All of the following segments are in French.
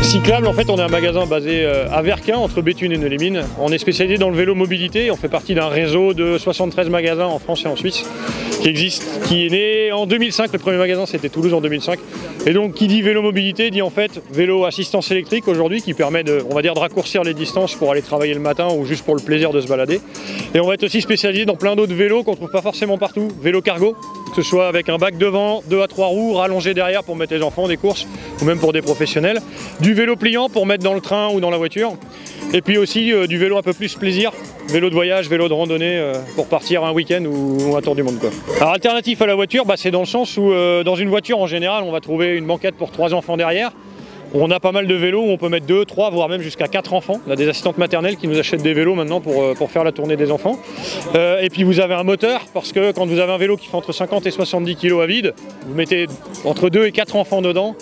Cyclable, en fait, on est un magasin basé à Verquin, entre Béthune et Neux-les-Mines. On est spécialisé dans le vélo mobilité. On fait partie d'un réseau de 73 magasins en France et en Suisse qui existe, qui est né en 2005. Le premier magasin, c'était Toulouse en 2005. Et donc, qui dit vélo mobilité, dit en fait vélo assistance électrique aujourd'hui, qui permet de, on va dire, de raccourcir les distances pour aller travailler le matin ou juste pour le plaisir de se balader. Et on va être aussi spécialisé dans plein d'autres vélos qu'on ne trouve pas forcément partout. Vélo cargo, que ce soit avec un bac devant, 2 à 3 roues, rallongé derrière pour mettre les enfants des courses ou même pour des professionnels. Du vélo pliant pour mettre dans le train ou dans la voiture. Et puis aussi du vélo un peu plus plaisir, vélo de voyage, vélo de randonnée pour partir un week-end ou un tour du monde, quoi. Alors alternatif à la voiture, c'est dans le sens où dans une voiture en général on va trouver une banquette pour 3 enfants derrière. On a pas mal de vélos où on peut mettre 2, 3, voire même jusqu'à 4 enfants. On a des assistantes maternelles qui nous achètent des vélos maintenant pour faire la tournée des enfants. Et puis vous avez un moteur, parce que quand vous avez un vélo qui fait entre 50 et 70 kg à vide, vous mettez entre 2 et 4 enfants dedans.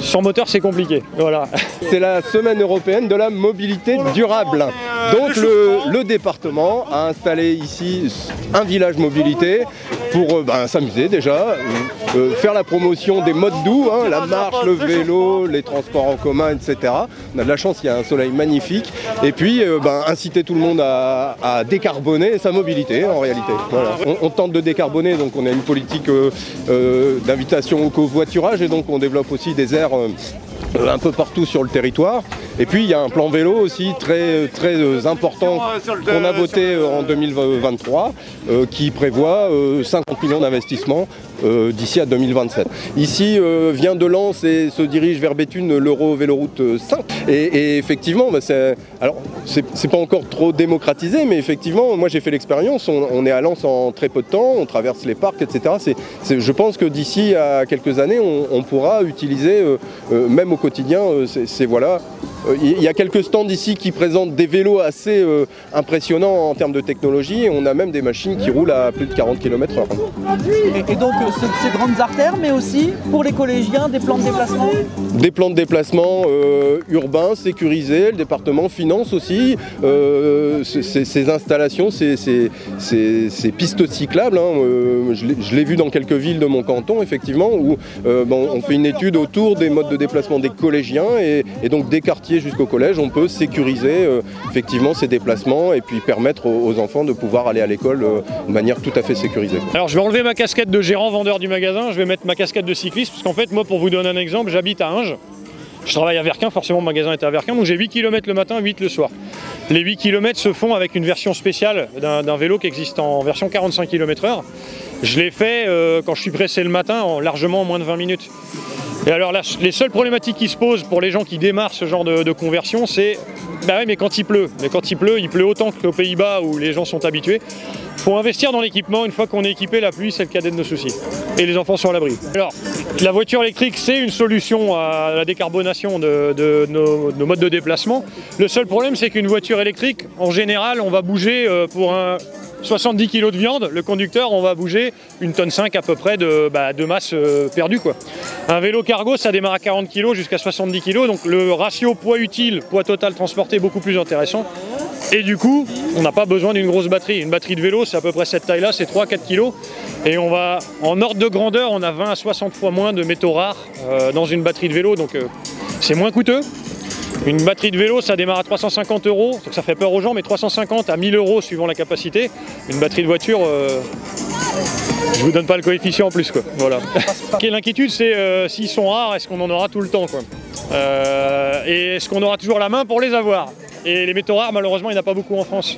Sans moteur, c'est compliqué. Voilà. C'est la semaine européenne de la mobilité durable. Donc le département a installé ici un village mobilité pour s'amuser déjà, faire la promotion des modes doux, hein, la marche, le vélo, les transports en commun, etc. On a de la chance, il y a un soleil magnifique. Et puis inciter tout le monde à décarboner sa mobilité en réalité. Voilà. On tente de décarboner, donc on a une politique d'invitation au covoiturage et donc on développe aussi des aires un peu partout sur le territoire. Et puis il y a un plan vélo aussi très important qu'on a voté en 2023 qui prévoit 50 millions d'investissements d'ici à 2027. Ici vient de Lens et se dirige vers Béthune l'Euro-Véloroute 5. Et effectivement, c'est pas encore trop démocratisé, mais effectivement, moi j'ai fait l'expérience, on est à Lens en très peu de temps, on traverse les parcs, etc. Je pense que d'ici à quelques années, on pourra utiliser, même au quotidien, voilà. Il y a quelques stands ici qui présentent des vélos assez impressionnants en termes de technologie. Et on a même des machines qui roulent à plus de 40 km/h. Et donc ces grandes artères, mais aussi pour les collégiens, des plans de déplacement? Des plans de déplacement urbains, sécurisés. Le département finance aussi ces installations, ces pistes cyclables. Hein. Je l'ai vu dans quelques villes de mon canton, effectivement, où on fait une étude autour des modes de déplacement des collégiens et donc des quartiers jusqu'au collège, on peut sécuriser effectivement ces déplacements et puis permettre aux enfants de pouvoir aller à l'école de manière tout à fait sécurisée. Alors je vais enlever ma casquette de gérant vendeur du magasin, je vais mettre ma casquette de cycliste, parce qu'en fait moi, pour vous donner un exemple, j'habite à Hinges. Je travaille à Verquin, forcément mon magasin est à Verquin, donc j'ai 8 km le matin, 8 le soir. Les 8 km se font avec une version spéciale d'un vélo qui existe en version 45 km/h. Je l'ai fait quand je suis pressé le matin, largement en moins de 20 minutes. Et alors là, les seules problématiques qui se posent pour les gens qui démarrent ce genre de conversion, c'est oui, mais quand il pleut. Mais quand il pleut autant qu'aux Pays-Bas où les gens sont habitués. Il faut investir dans l'équipement. Une fois qu'on est équipé, la pluie c'est le cadet de nos soucis. Et les enfants sont à l'abri. Alors, la voiture électrique, c'est une solution à la décarbonation de nos modes de déplacement. Le seul problème, c'est qu'une voiture électrique, en général, on va bouger pour 70 kg de viande, le conducteur, on va bouger 1,5 tonne à peu près de masse perdue, quoi. Un vélo cargo, ça démarre à 40 kg jusqu'à 70 kg, donc le ratio poids utile, poids total transporté est beaucoup plus intéressant. Et du coup, on n'a pas besoin d'une grosse batterie. Une batterie de vélo, c'est à peu près cette taille-là, c'est 3-4 kg. Et on va, en ordre de grandeur, on a 20 à 60 fois moins de métaux rares dans une batterie de vélo, donc c'est moins coûteux. Une batterie de vélo, ça démarre à 350 €, donc ça fait peur aux gens, mais 350 à 1000 € suivant la capacité. Une batterie de voiture, je vous donne pas le coefficient en plus, quoi. Voilà. L'inquiétude, c'est s'ils sont rares, est-ce qu'on en aura tout le temps, quoi. Et est-ce qu'on aura toujours la main pour les avoir? Et les métaux rares, malheureusement, il n'y en a pas beaucoup en France.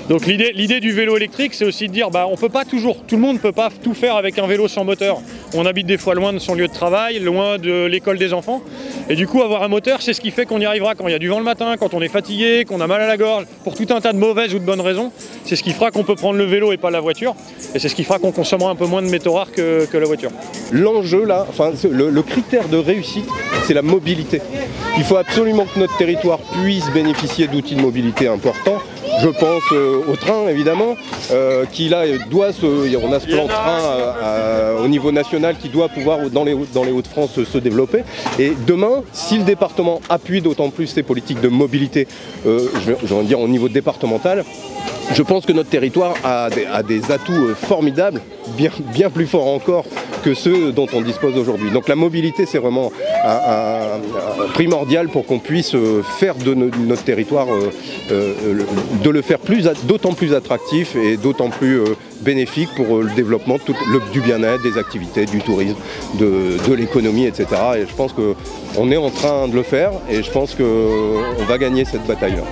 Donc l'idée du vélo électrique, c'est aussi de dire, on peut pas toujours, tout le monde ne peut pas tout faire avec un vélo sans moteur. On habite des fois loin de son lieu de travail, loin de l'école des enfants. Et du coup, avoir un moteur, c'est ce qui fait qu'on y arrivera quand il y a du vent le matin, quand on est fatigué, qu'on a mal à la gorge, pour tout un tas de mauvaises ou de bonnes raisons. C'est ce qui fera qu'on peut prendre le vélo et pas la voiture. Et c'est ce qui fera qu'on consommera un peu moins de métaux rares que la voiture. L'enjeu là, le critère de réussite, c'est la mobilité. Il faut absolument que notre territoire puisse bénéficier d'outils de mobilité importants. Je pense au train évidemment, qui là on a ce plan train au niveau national qui doit pouvoir dans les Hauts-de-France se développer. Et demain, si le département appuie d'autant plus ses politiques de mobilité, je vais dire au niveau départemental, je pense que notre territoire a des atouts formidables, bien plus forts encore que ceux dont on dispose aujourd'hui. Donc la mobilité, c'est vraiment primordial pour qu'on puisse faire de notre territoire, de le faire d'autant plus attractif et d'autant plus bénéfique pour le développement du bien-être, des activités, du tourisme, de l'économie, etc. Et je pense qu'on est en train de le faire et je pense qu'on va gagner cette bataille-là.